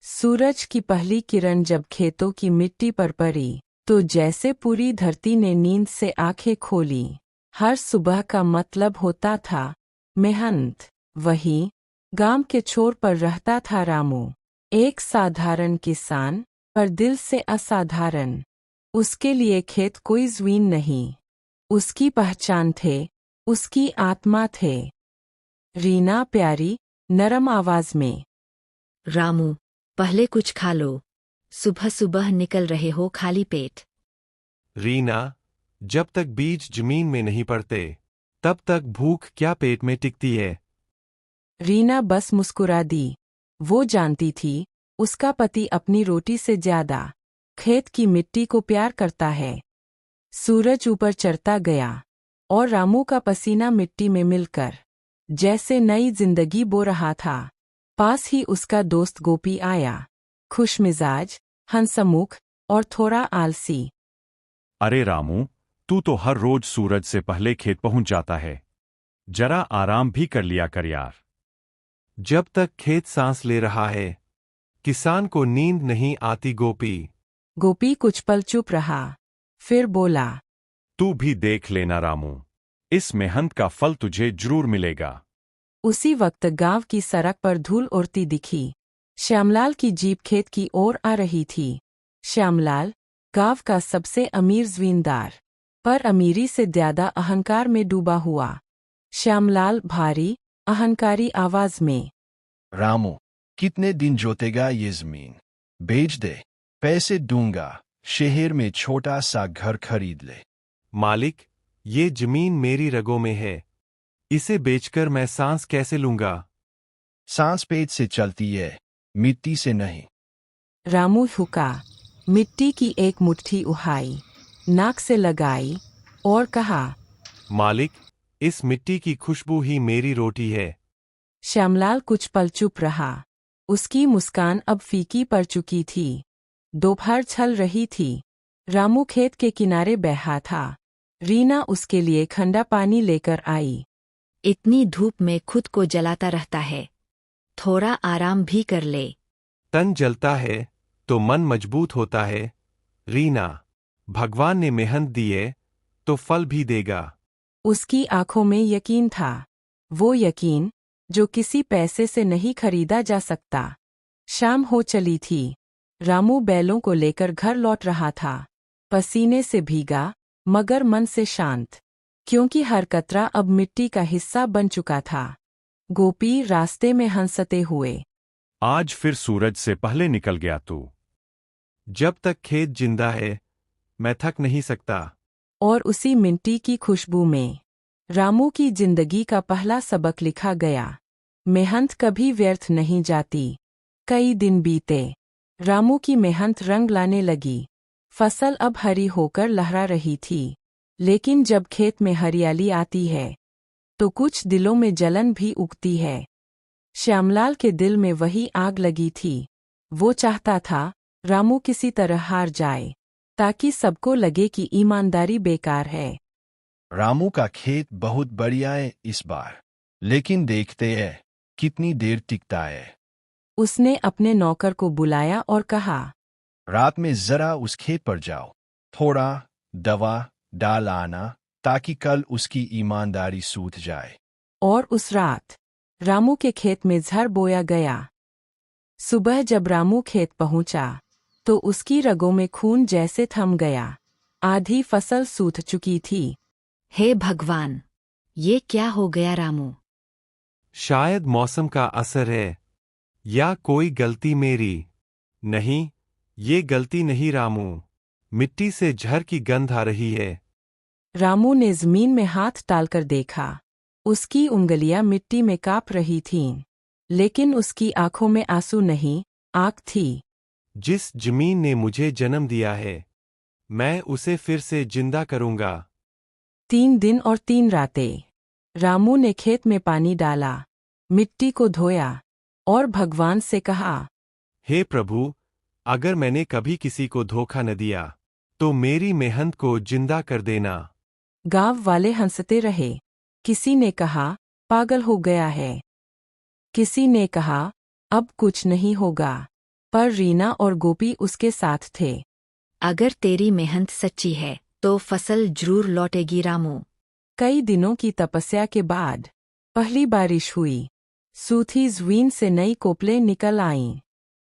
सूरज की पहली किरण जब खेतों की मिट्टी पर पड़ी तो जैसे पूरी धरती ने नींद से आंखें खोली। हर सुबह का मतलब होता था मेहनत। वही गांव के छोर पर रहता था रामू, एक साधारण किसान पर दिल से असाधारण। उसके लिए खेत कोई ज़मीन नहीं, उसकी पहचान थे, उसकी आत्मा थे। रीना प्यारी नरम आवाज में, रामू, पहले कुछ खा लो। सुबह सुबह निकल रहे हो खाली पेट। रीना, जब तक बीज जमीन में नहीं पड़ते तब तक भूख क्या पेट में टिकती है। रीना बस मुस्कुरा दी। वो जानती थी उसका पति अपनी रोटी से ज्यादा खेत की मिट्टी को प्यार करता है। सूरज ऊपर चढ़ता गया और रामू का पसीना मिट्टी में मिलकर जैसे नई जिंदगी बो रहा था। पास ही उसका दोस्त गोपी आया, खुशमिजाज, हंसमुख और थोड़ा आलसी। अरे रामू, तू तो हर रोज सूरज से पहले खेत पहुंच जाता है। जरा आराम भी कर लिया कर यार। जब तक खेत सांस ले रहा है किसान को नींद नहीं आती। गोपी कुछ पल चुप रहा, फिर बोला, तू भी देख लेना रामू, इस मेहनत का फल तुझे जरूर मिलेगा। उसी वक्त गांव की सड़क पर धूल उड़ती दिखी। श्यामलाल की जीप खेत की ओर आ रही थी। श्यामलाल गांव का सबसे अमीर जमींदार, पर अमीरी से ज्यादा अहंकार में डूबा हुआ। श्यामलाल भारी अहंकारी आवाज में, रामू, कितने दिन जोतेगा ये जमीन? बेच दे, पैसे दूंगा, शहर में छोटा सा घर खरीद ले। मालिक, ये जमीन मेरी रगों में है, इसे बेचकर मैं सांस कैसे लूंगा? सांस पेट से चलती है, मिट्टी से नहीं। रामू झुका, मिट्टी की एक मुट्ठी उठाई, नाक से लगाई और कहा, मालिक, इस मिट्टी की खुशबू ही मेरी रोटी है। श्यामलाल कुछ पल चुप रहा। उसकी मुस्कान अब फीकी पड़ चुकी थी। दोपहर छल रही थी। रामू खेत के किनारे बैठा था। रीना उसके लिए ठंडा पानी लेकर आई। इतनी धूप में खुद को जलाता रहता है, थोड़ा आराम भी कर ले। तन जलता है तो मन मजबूत होता है। रीना, भगवान ने मेहनत दी है तो फल भी देगा। उसकी आंखों में यकीन था, वो यकीन जो किसी पैसे से नहीं खरीदा जा सकता। शाम हो चली थी। रामू बैलों को लेकर घर लौट रहा था, पसीने से भीगा मगर मन से शांत, क्योंकि हर कतरा अब मिट्टी का हिस्सा बन चुका था। गोपी रास्ते में हंसते हुए, आज फिर सूरज से पहले निकल गया तू। जब तक खेत जिंदा है मैं थक नहीं सकता। और उसी मिट्टी की खुशबू में रामू की जिंदगी का पहला सबक लिखा गया। मेहनत कभी व्यर्थ नहीं जाती। कई दिन बीते। रामू की मेहनत रंग लाने लगी। फसल अब हरी होकर लहरा रही थी। लेकिन जब खेत में हरियाली आती है तो कुछ दिलों में जलन भी उगती है। श्यामलाल के दिल में वही आग लगी थी। वो चाहता था रामू किसी तरह हार जाए, ताकि सबको लगे कि ईमानदारी बेकार है। रामू का खेत बहुत बढ़िया है इस बार, लेकिन देखते हैं कितनी देर टिकता है। उसने अपने नौकर को बुलाया और कहा, रात में जरा उस खेत पर जाओ, थोड़ा दवा डाल आना, ताकि कल उसकी ईमानदारी सूझ जाए। और उस रात रामू के खेत में झड़ बोया गया। सुबह जब रामू खेत पहुंचा तो उसकी रगों में खून जैसे थम गया। आधी फसल सूख चुकी थी। हे भगवान, ये क्या हो गया रामू? शायद मौसम का असर है या कोई गलती मेरी। नहीं, ये गलती नहीं रामू, मिट्टी से जहर की गंध आ रही है। रामू ने जमीन में हाथ डालकर देखा। उसकी उंगलियां मिट्टी में कांप रही थीं, लेकिन उसकी आंखों में आंसू नहीं, आग थी। जिस जमीन ने मुझे जन्म दिया है मैं उसे फिर से जिंदा करूंगा। 3 दिन और 3 रातें रामू ने खेत में पानी डाला, मिट्टी को धोया और भगवान से कहा, हे प्रभु, अगर मैंने कभी किसी को धोखा न दिया तो मेरी मेहनत को जिंदा कर देना। गांव वाले हंसते रहे। किसी ने कहा, पागल हो गया है। किसी ने कहा, अब कुछ नहीं होगा। पर रीना और गोपी उसके साथ थे। अगर तेरी मेहनत सच्ची है तो फसल जरूर लौटेगी रामू। कई दिनों की तपस्या के बाद पहली बारिश हुई। सूथी जमीन से नई कोपलें निकल आईं।